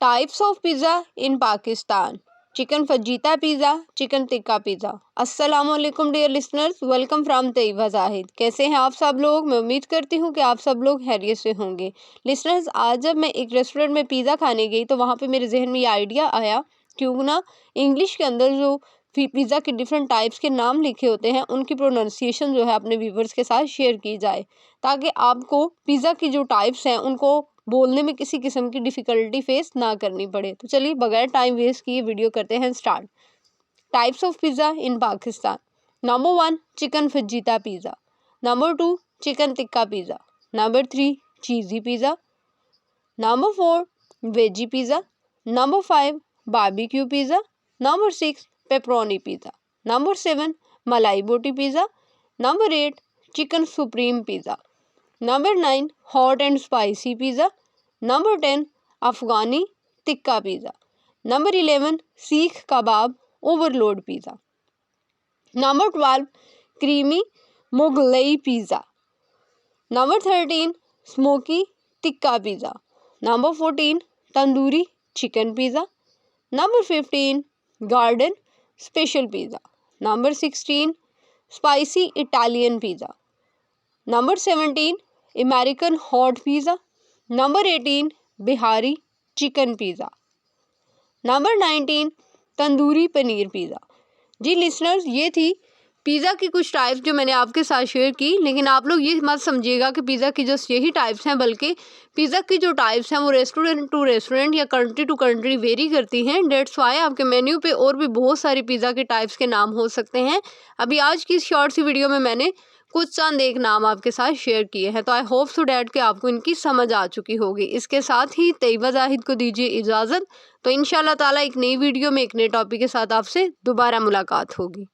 Types of pizza in Pakistan. Chicken fajita pizza, chicken tikka pizza. अस्सलाम वालेकुम dear listeners, welcome from Tayyaba Zahid. कैसे हैं आप सब लोग? मैं उम्मीद करती हूँ कि आप सब लोग खैरियत से होंगे। लिसनर्स, आज जब मैं एक रेस्टोरेंट में पिज़्ज़ा खाने गई तो वहाँ पे मेरे जहन में ये आइडिया आया क्यों ना इंग्लिश के अंदर जो पिज़्ज़ा के डिफरेंट टाइप्स के नाम लिखे होते हैं उनकी प्रोनाउंसिएशन जो है अपने व्यूवर्स के साथ शेयर की जाए, ताकि आपको पिज़्ज़ा की जो टाइप्स हैं उनको बोलने में किसी किस्म की डिफ़िकल्टी फेस ना करनी पड़े। तो चलिए बगैर टाइम वेस्ट किए वीडियो करते हैं start. Types of pizza in Pakistan. Number 1 chicken fajita pizza. Number 2 chicken tikka pizza. Number 3 cheesy pizza. Number 4 veggie pizza. Number 5 barbecue pizza. Number 6 pepperoni pizza. Number 7 malai boti pizza. Number 8 chicken supreme pizza. Number 9 hot and spicy pizza. Number 10 Afghani tikka pizza. Number 11 seekh kebab overload pizza. Number 12 creamy Mughlai pizza. Number 13 smoky tikka pizza. Number 14 tandoori chicken pizza. Number 15 garden special pizza. Number 16 spicy Italian pizza. Number 17 American hot pizza. Number 18 Bihari chicken pizza. Number 19 tandoori paneer pizza. जी listeners, ये थी pizza की कुछ types जो मैंने आपके साथ share की, लेकिन आप लोग ये मत समझिएगा कि पिज़्ज़ा की जस्ट यही टाइप्स हैं, बल्कि पिज़्ज़ा की जो टाइप्स हैं वो रेस्टोरेंट टू रेस्टोरेंट या कंट्री टू कंट्री वेरी करती हैं। डेट्स वाई आपके मेन्यू पे और भी बहुत सारी पिज़्ज़ा के टाइप्स के नाम हो सकते हैं। अभी आज की इस शॉर्ट सी वीडियो में मैंने कुछ चंद एक नाम आपके साथ शेयर किए हैं, तो आई होप सो डैट कि आपको इनकी समझ आ चुकी होगी। इसके साथ ही तैयबा जाहिद को दीजिए इजाज़त। तो इंशाल्लाह ताला एक नई वीडियो में एक नए टॉपिक के साथ आपसे दोबारा मुलाकात होगी।